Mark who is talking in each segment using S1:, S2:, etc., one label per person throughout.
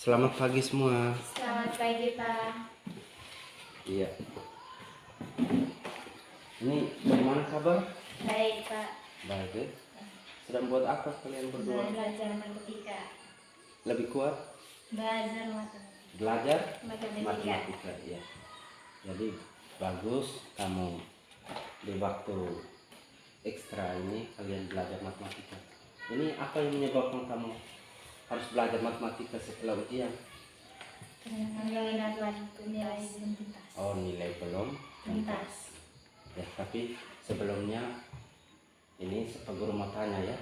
S1: Selamat pagi semua.
S2: Selamat pagi, Pak.
S1: Iya. Ini bagaimana kabar?
S2: Baik, Pak.
S1: Baik ya. Sedang buat apa kalian berdua?
S2: Belajar matematika.
S1: Lebih kuat?
S2: Belajar matematika.
S1: Belajar matematika, ya. Jadi bagus kamu di waktu ekstra ini kalian belajar matematika. Ini apa yang menyebabkan kamu harus belajar matematika setelah ujian?
S2: Nilai belum tuntas.
S1: Oh, nilai belum
S2: Tuntas.
S1: Ya, tapi sebelumnya ini Pak Guru mau tanya ya.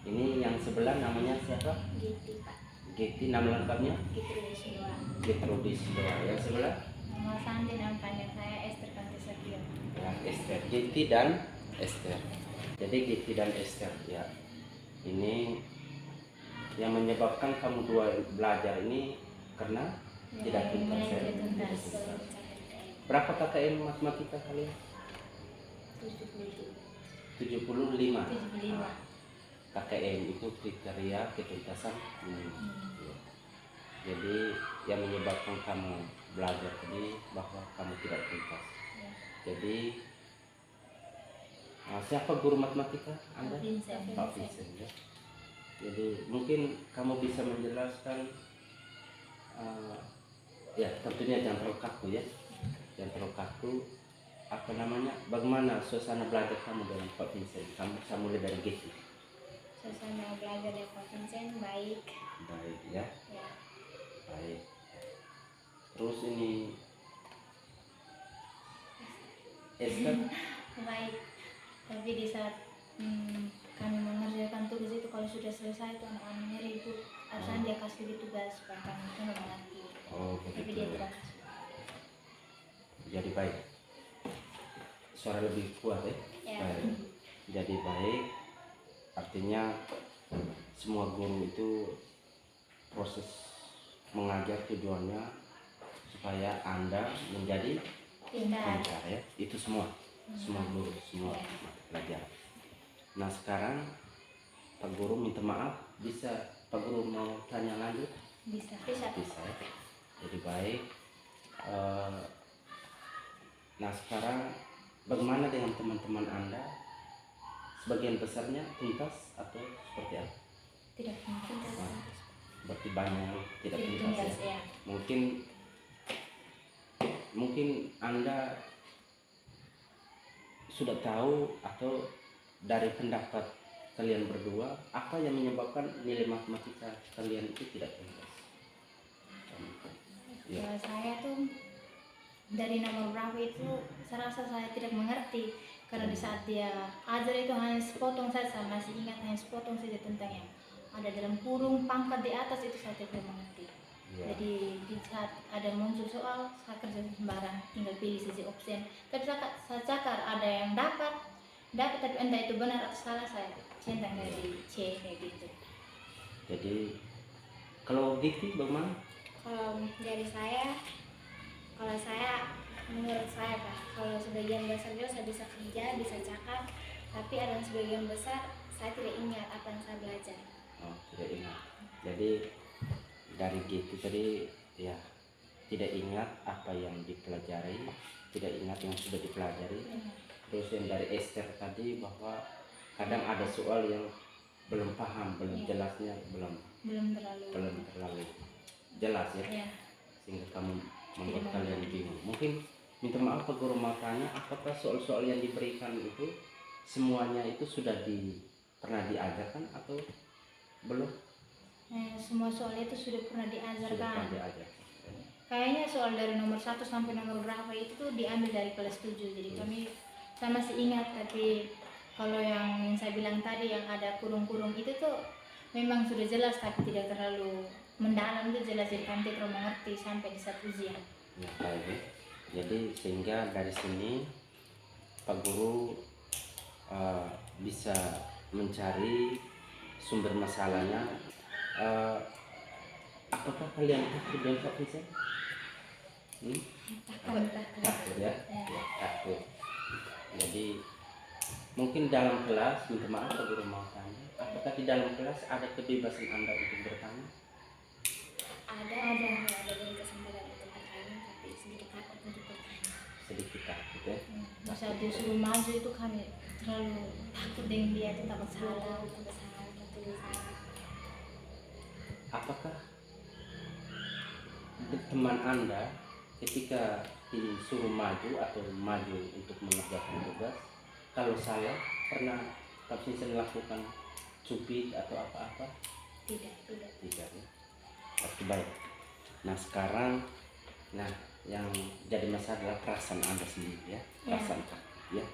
S1: Ini yang sebelah namanya siapa?
S2: Gitu, Pak.
S1: Getty, nama lengkapnya?
S2: Gitu semua.
S1: Getrudis doa. Yang sebelah?
S2: Nama Santi, nama panjang saya Esther Kantisakio.
S1: Ya, Esther. Getty dan Esther. Jadi Getty dan Esther ya. Ini yang menyebabkan kamu dua belajar ini karena tidak tuntas ya.
S2: Tuntas.
S1: Berapa KKM matematika kalian? 75.
S2: 75.
S1: KKM itu kriteria ketuntasan minimum. Jadi yang menyebabkan kamu belajar tadi bahwa kamu tidak tuntas. Jadi siapa guru matematika Anda? Pak Vincent ya. Jadi mungkin kamu bisa menjelaskan ya tentunya jangan terlalu kaku ya. Jangan terlalu kaku. Apa namanya? Bagaimana suasana belajar kamu dengan Pak Vincent? Kamu mulai dari gitu.
S2: Suasana belajar dari Pak Vincent baik.
S1: Baik ya.
S2: Ya.
S1: Baik. Terus ini Esther
S2: Baik. Tapi di saat kami mengerjakan tugas itu, kalau sudah selesai itu anak-anaknya ribut. Harusnya dia kasih di tugas supaya kami itu nggak mengerti.
S1: oh
S2: Tapi
S1: begitu
S2: dia
S1: ya.
S2: tidak kasih.
S1: Jadi baik. Suara lebih kuat ya.
S2: Ya.
S1: Baik. Jadi baik. Artinya semua guru itu proses mengajar tujuannya supaya Anda menjadi
S2: Pintar.
S1: pintar ya. Itu semua guru, semua pelajar. Nah sekarang Pak Guru minta maaf, bisa Pak Guru mau tanya lanjut?
S2: Bisa.
S1: Bisa ya. Jadi baik. Nah sekarang bagaimana dengan teman-teman Anda? Sebagian besarnya tuntas atau seperti apa?
S2: Tidak tuntas.
S1: Nah, berarti banyak yang tidak tuntas ya.
S2: Ya.
S1: Mungkin Anda sudah tahu atau dari pendapat kalian berdua apa yang menyebabkan nilai matematika kalian itu tidak tuntas? Ya.
S2: Kalau saya tuh dari nomor berapa itu saya rasa saya tidak mengerti, karena di saat dia ajar itu hanya sepotong saja, masih ingat hanya sepotong saja tentang yang ada dalam kurung pangkat di atas, itu saya tidak mengerti.
S1: Ya.
S2: Jadi di saat ada muncul soal, saya kerja sembarang, tinggal pilih saja opsi. Tapi saya cakar ada yang dapat tapi entah itu benar atau salah, saya centang dari C kayak gitu.
S1: Jadi kalau Dikti bagaimana?
S2: Kalau dari saya, menurut saya Pak, kalau sebagian besar juga saya bisa kerja, bisa cakap, tapi ada sebagian besar saya tidak ingat apa yang saya belajar.
S1: Oh, tidak ingat. Jadi dari gitu tadi ya, tidak ingat apa yang dipelajari, tidak ingat yang sudah dipelajari. Terus yang dari Esther tadi bahwa kadang ada soal yang belum paham, belum jelasnya belum terlalu jelas ya. Sehingga kamu membuat kalian bingung. Mungkin minta maaf Pak Guru mau tanya, apakah soal-soal yang diberikan itu semuanya itu sudah pernah diajarkan atau belum?
S2: Semua soal itu sudah pernah diajarkan.
S1: Sudah pernah diajarkan.
S2: Kayaknya soal dari nomor 1 sampai nomor berapa itu tuh diambil dari kelas 7. Jadi saya masih ingat, tapi kalau yang saya bilang tadi yang ada kurung-kurung itu tuh memang sudah jelas tapi tidak terlalu mendalam, itu jelas, jadi kami tidak terlalu mengerti sampai di saat ujian.
S1: Ya, baik. Jadi sehingga dari sini Pak Guru bisa mencari sumber masalahnya. Apakah kalian takut dengan Pak Vincent? Takut ya? Takut. Jadi mungkin dalam kelas, minta maaf Pak Guru mau tanya, apakah di dalam kelas ada kebebasan Anda untuk bertanya?
S2: Ada, saat dia suruh maju itu kami terlalu takut dengan dia, itu takut salah.
S1: Apakah teman Anda ketika disuruh maju atau maju untuk mengerjakan tugas, kalau salah pernah tapi melakukan cubit atau apa-apa?
S2: Tidak.
S1: Tidak ya. Oke, baik. Nah sekarang, nah yang jadi masalah adalah perasaan Anda sendiri ya, perasaan takut ya,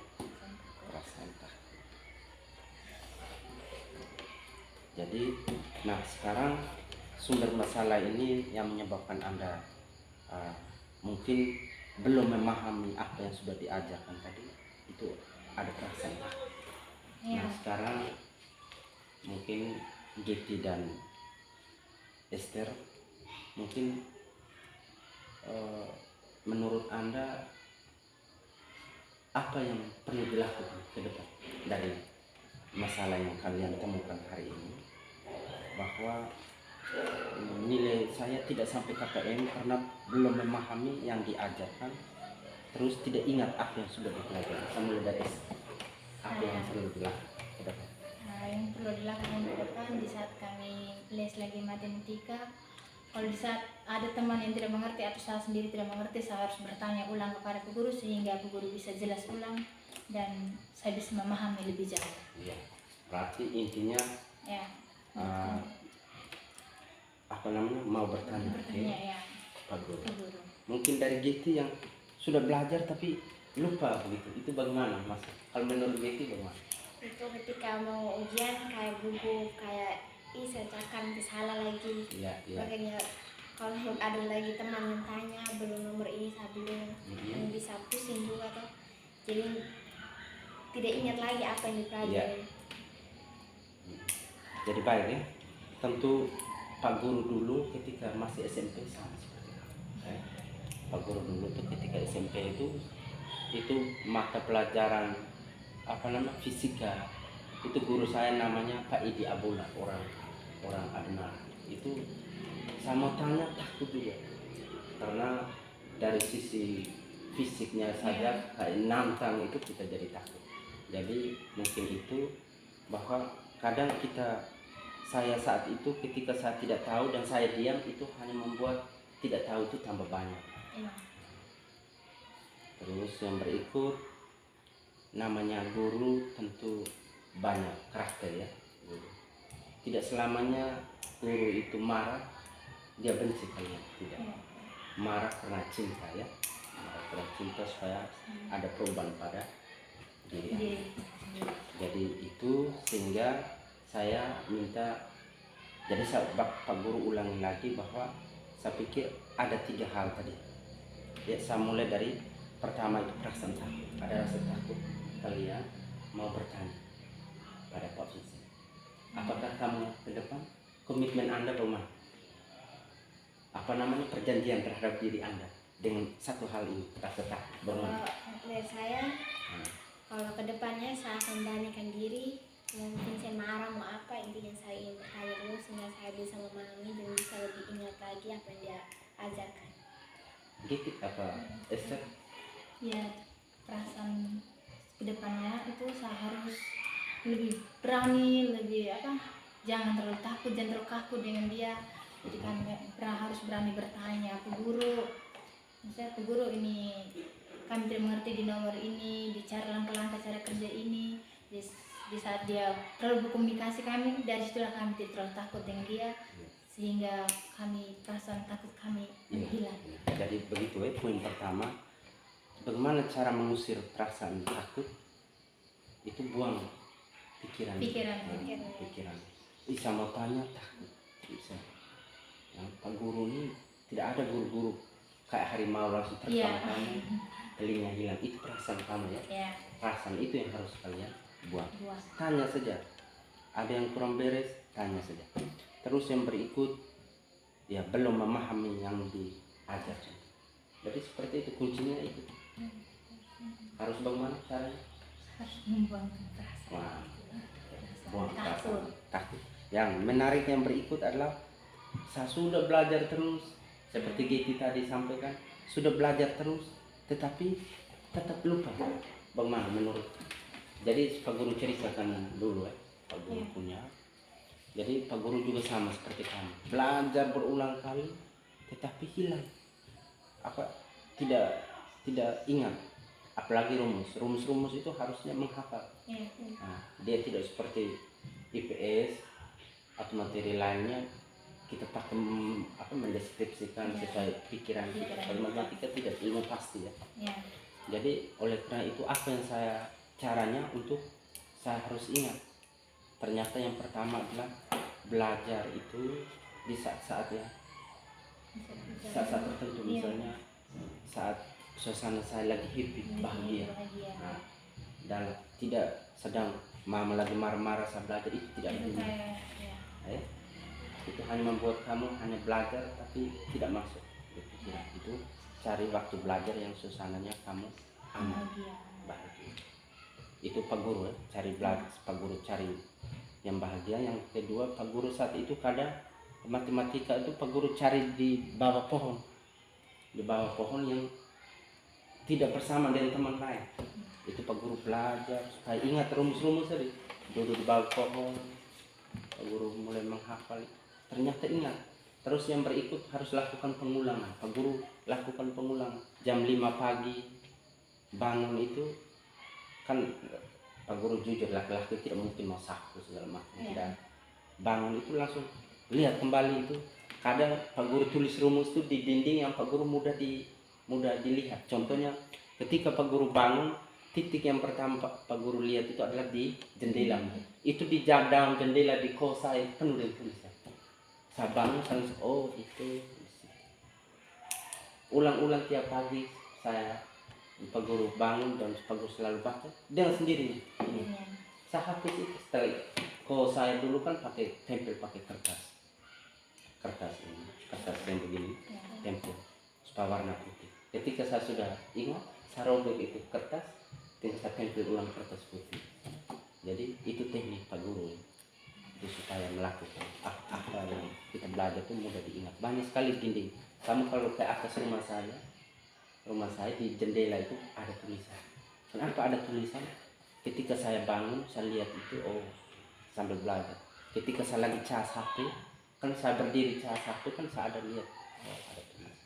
S1: perasaan takut. Jadi, nah sekarang sumber masalah ini yang menyebabkan Anda mungkin belum memahami apa yang sudah diajarkan tadi, itu ada perasaan takut. Nah sekarang mungkin Getty dan Esther, mungkin menurut Anda apa yang perlu dilakukan ke depan dari masalah yang kalian temukan hari ini, bahwa nilai saya tidak sampai KKM karena belum memahami yang diajarkan, terus tidak ingat apa yang sudah dipelajari. Mulai dari apa yang perlu dilakukan ke depan?
S2: Nah, yang perlu dilakukan ke depan di saat kami les lagi matematika, kalau di saat ada teman yang tidak mengerti atau saya sendiri tidak mengerti, saya harus bertanya ulang kepada Bu Guru sehingga Bu Guru bisa jelas ulang dan saya bisa memahami lebih jauh.
S1: Iya, berarti intinya
S2: Ya.
S1: apa namanya, mau bertanya
S2: Ya,
S1: Pak Guru.
S2: Bu Guru.
S1: Mungkin dari Getty yang sudah belajar tapi lupa begitu, itu bagaimana Mas? Kalau menurut Getty bagaimana?
S3: Itu ketika mau ujian kayak gugup, kayak saya cakap salah lagi.
S1: Iya.
S3: Makanya kalau ada lagi teman yang tanya belum nomor ini saya belum, yang bisa pusing juga tuh. Jadi tidak ingat lagi apa yang dipelajari.
S1: Jadi baik ya, tentu Pak Guru dulu ketika masih SMP sama seperti itu. Pak Guru dulu tuh ketika SMP itu mata pelajaran apa namanya, fisika, itu guru saya namanya Pak Idi Abula, orang Adnar. Itu saya mau tanya takut juga karena dari sisi fisiknya saja kayak nantang, itu kita jadi takut. Jadi mungkin itu bahwa kadang saya saat itu ketika saya tidak tahu dan saya diam, itu hanya membuat tidak tahu itu tambah banyak. Terus yang berikut, namanya guru tentu banyak karakter ya. Tidak selamanya guru itu marah dia benci kalian, tidak. Marah karena cinta ya, marah karena cinta supaya ada perubahan pada diri Anda. Jadi itu sehingga saya minta, jadi Pak Guru ulangi lagi bahwa saya pikir ada 3 hal tadi ya. Saya mulai dari pertama itu perasaan takut, ada rasa takut kalian mau bertanya pada Pak Vincent, apakah kamu ke depan komitmen Anda bagaimana, apa namanya, perjanjian terhadap diri Anda dengan satu hal ini, rasa takut bagaimana?
S3: Dari saya, kalau kedepannya saya akan beranikan diri. Mungkin saya marah mau apa, intinya saya ingin bertanya dulu sehingga saya bisa memahami dan bisa lebih ingat lagi apa yang dia ajarkan.
S1: Gitu apa Esther?
S2: Ya, perasaan kedepannya itu saya harus lebih berani, lebih jangan terlalu takut, jangan terlalu kaku dengan dia. Jadi kami harus berani bertanya ke guru, misalnya ke guru ini kami tidak mengerti di nomor ini, bicara langkah-langkah cara kerja ini. Di saat dia terlalu berkomunikasi kami, dari situlah kami tidak terlalu takut dengan dia, sehingga perasaan takut kami hilang.
S1: Jadi begitu ya, poin pertama, bagaimana cara mengusir perasaan takut, itu buang pikiran. Bisa mau tanya takut, bisa. Yang Pak Guru ini tidak ada guru-guru kayak harimau langsung terbang kamu, telinga hilang, itu perasaan kamu ya. Perasaan itu yang harus kalian buang. Tanya saja, ada yang kurang beres, tanya saja. Terus yang berikut, ya belum memahami yang diajarkan. Jadi seperti itu kuncinya itu. Harus bagaimana caranya?
S2: Harus membuang perasaan.
S1: Buang perasaan takut. Yang menarik yang berikut adalah saya sudah belajar terus, seperti Getty tadi sampaikan, sudah belajar terus, tetapi tetap lupa. bagaimana menurut? Jadi Pak Guru ceritakan dulu ya, Pak Guru punya. Jadi Pak Guru juga sama seperti kamu, belajar berulang kali, tetapi hilang. Apa tidak ingat, apalagi rumus itu harusnya menghafal. Nah, dia tidak seperti IPS atau materi lainnya kita pakai mendeskripsikan sesuai pikiran kita. Kalau matematika tidak, ilmu pasti ya. Jadi oleh karena itu apa yang caranya untuk saya harus ingat. Ternyata yang pertama adalah belajar itu di saat-saat tertentu, misalnya saat suasana saya lagi happy, bahagia. Nah, dan tidak sedang mama lagi marah-marah saya belajar, itu tidak benar. Itu hanya membuat kamu hanya belajar tapi tidak masuk di pikiran. Itu cari waktu belajar yang suasananya kamu aman, bahagia. Itu Pak Guru ya, cari belajar, Pak Guru cari yang bahagia. Yang kedua, Pak Guru saat itu kadang matematika itu Pak Guru cari di bawah pohon, yang tidak bersama dengan teman lain. Itu Pak Guru belajar supaya ingat rumus tadi, duduk di bawah pohon. Pak Guru mulai menghafal, ternyata ingat. Terus yang berikut harus lakukan pengulangan. Pak Guru lakukan pengulangan jam 5 pagi bangun. Itu kan Pak Guru jujur, laki-laki tidak mungkin mau saku segala macam. Dan bangun itu langsung lihat kembali itu. Kadang Pak Guru tulis rumus itu di dinding yang Pak Guru mudah dilihat. Contohnya ketika Pak Guru bangun, titik yang pertama Pak Guru lihat itu adalah di jendela. Itu di dalam jendela di kos saya penuh dengan tulisan. Saya bangun langsung, oh itu. Ulang-ulang tiap pagi saya, Pak Guru bangun dan Pak Guru selalu baca dengan sendirinya. Saya hapus itu setelah itu. Kalau saya dulu kan pakai tempel, pakai kertas yang begini, tempel supaya warna putih. Ketika saya sudah ingat, saya robek itu kertas, tinggal saya tempel ulang kertas putih. Jadi itu teknik Pak Guru itu supaya melakukan apa yang kita belajar itu mudah diingat. Banyak sekali dinding. Kamu kalau ke atas rumah saya di jendela itu ada tulisan. Kenapa ada tulisan? Ketika saya bangun, saya lihat itu, oh, sambil belajar. Ketika saya lagi cas HP, kan saya berdiri cas HP, kan saya ada lihat, oh, ada tulisan.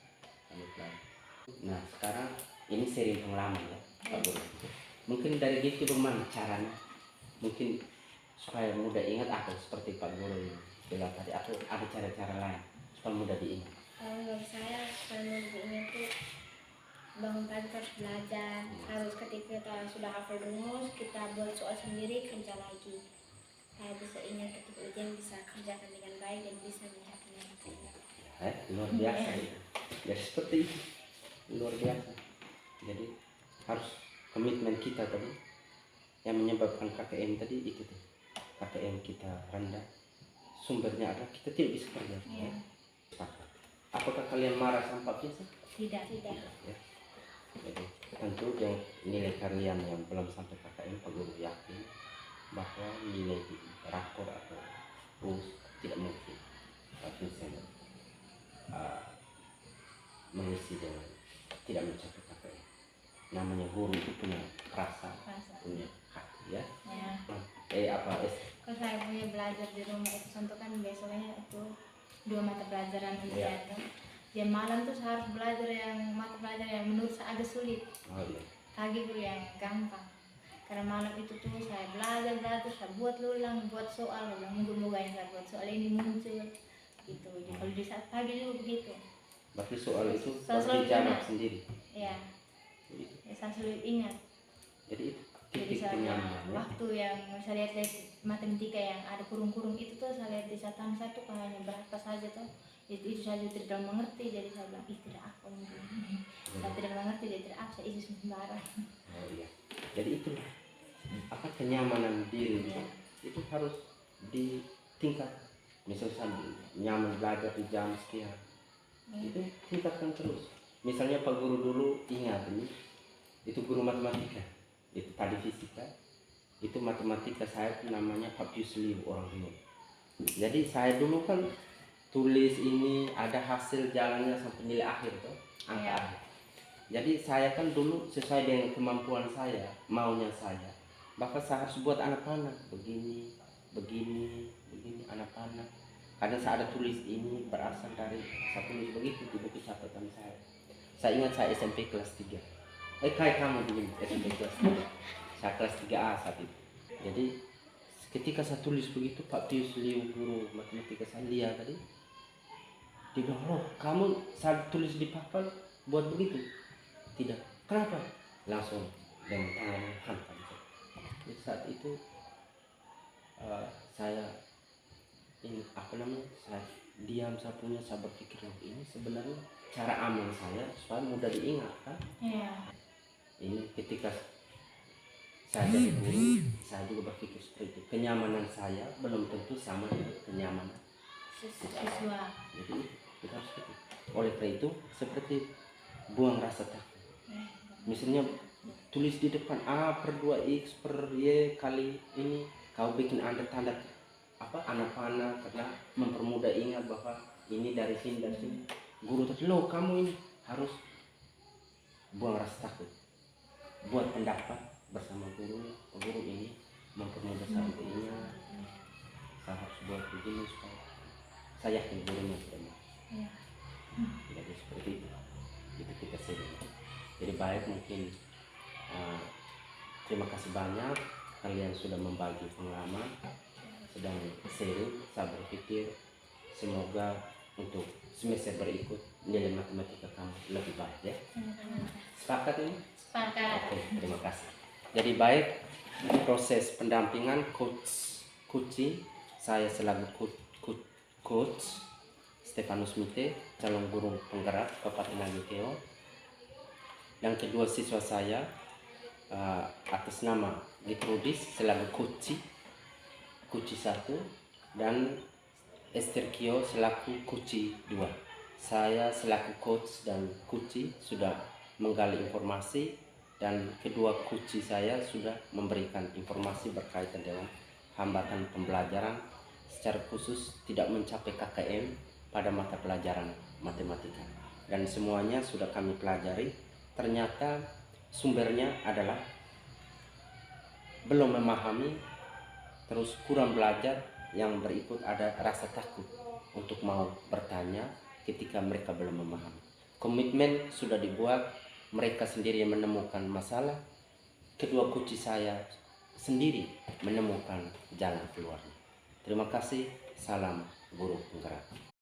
S1: Sambil belajar. Nah, sekarang ini sering pengalaman ya, Pak Guru. Mungkin dari gitu bagaimana caranya? Mungkin supaya mudah ingat, atau seperti Pak Guru yang bilang tadi, atau ada cara-cara lain supaya mudah diingat?
S3: Kalau menurut saya supaya mudah diingat itu bangun pagi terus belajar. Harus ketika kita sudah hafal rumus, kita buat soal sendiri, kerja lagi. Saya bisa ingat ketika ujian, bisa kerjakan dengan baik dan bisa melihat dengan baik.
S1: Luar biasa itu. Ya seperti itu, luar biasa. Jadi harus komitmen kita tadi yang menyebabkan KKM tadi itu tuh. KKM kita rendah, sumbernya adalah kita tidak bisa kerja. Apakah kalian marah sama Pak Biasa?
S3: Tidak.
S1: Ya. Jadi tentu yang nilai kalian yang belum sampai KKM, Pak Guru yakin bahwa nilai rapor atau us tidak mungkin Pak Vincent mengisi dengan tidak mencapai KKM. Namanya guru itu punya rasa. Punya hati ya.
S2: Kalau saya punya belajar di rumah itu contoh kan besoknya itu 2 mata pelajaran ujian kan. Jam malam tuh saya harus belajar mata pelajaran yang menurut saya agak sulit. Pagi dulu yang gampang. Karena malam itu tuh saya belajar, saya buat ulang, buat soal, moga-moga yang saya buat soal ini muncul gitu. Jadi kalau di saat pagi juga begitu.
S1: Berarti soal itu
S2: Saya
S1: pasti jawab sendiri.
S2: Iya. Saya sulit ingat.
S1: Jadi itu
S2: Jadi
S1: titik
S2: saya
S1: penyaman.
S2: waktu yang saya lihat dari matematika yang ada kurung-kurung itu tuh saya lihat di catatan saya tuh hanya berapa saja tuh. Itu saja tidak mengerti, jadi saya bilang tidak apa mungkin. Saya tidak mengerti, jadi tidak apa, saya isi sembarang.
S1: Oh iya. Jadi itu apa kenyamanan diri itu harus ditingkat. Misalnya nyaman belajar di jam sekian, itu tingkatkan terus. Misalnya Pak Guru dulu ingat ini, itu guru matematika, itu tadi fisika, itu matematika saya namanya Pak Pius Liu orang dulu. Jadi saya dulu kan tulis ini ada hasil jalannya sampai nilai akhir tuh, angka akhir. Jadi saya kan dulu sesuai dengan kemampuan saya, maunya saya. Bahkan saya harus buat anak panah begini, begini, begini anak panah. Kadang saya ada tulis ini berasal dari saya tulis begitu di buku catatan saya. Saya ingat saya SMP kelas 3. Kayak kamu begini SMP kelas 3. Saya kelas 3A saat itu. Jadi ketika saya tulis begitu, Pak Pius Liu guru matematika saya lihat tadi, dia bilang, "Loh, kamu saya tulis di papan buat begitu?" Tidak. Kenapa? Langsung dengan tangan hantam. Jadi saat itu saya ini apa namanya, saya diam, saya berpikir, "Oh, ini sebenarnya cara aman saya supaya mudah diingat kan."
S2: Iya.
S1: Ini ketika saya jadi guru, saya juga berpikir seperti itu. Kenyamanan saya belum tentu sama dengan kenyamanan
S2: Siswa.
S1: jadi kita harus seperti itu. Oleh karena itu seperti buang rasa takut. Misalnya tulis di depan A per 2X per Y kali ini, kau bikin ada tanda apa anak panah karena mempermudah ingat bahwa ini dari sini dari sini. Guru tadi, "Loh, kamu ini harus buang rasa takut, buat pendapat bersama guru ini mempermudah saya untuk ingat. Saya harus buat begini supaya saya yakin gurunya tidak mau."
S2: Iya.
S1: Jadi seperti itu kita sering. Jadi baik, mungkin terima kasih banyak kalian sudah membagi pengalaman, sedang sharing. Saya berpikir semoga untuk semester berikut nilai matematika kamu lebih baik ya. Sepakat ini?
S2: Sepakat.
S1: Oke, terima kasih. Jadi baik, proses pendampingan coaching saya selaku coach Stefanus Mite, calon guru penggerak Kabupaten Nagekeo. Yang kedua siswa saya atas nama Gitrudis selaku Kuci 1 dan Esther Kio selaku Kuci 2. Saya selaku coach dan Kuci sudah menggali informasi dan kedua Kuci saya sudah memberikan informasi berkaitan dengan hambatan pembelajaran secara khusus tidak mencapai KKM pada mata pelajaran matematika, dan semuanya sudah kami pelajari. Ternyata sumbernya adalah belum memahami, terus kurang belajar. Yang berikut ada rasa takut untuk mau bertanya ketika mereka belum memahami. Komitmen sudah dibuat, mereka sendiri yang menemukan masalah, kedua kunci saya sendiri menemukan jalan keluarnya. Terima kasih, salam guru penggerak.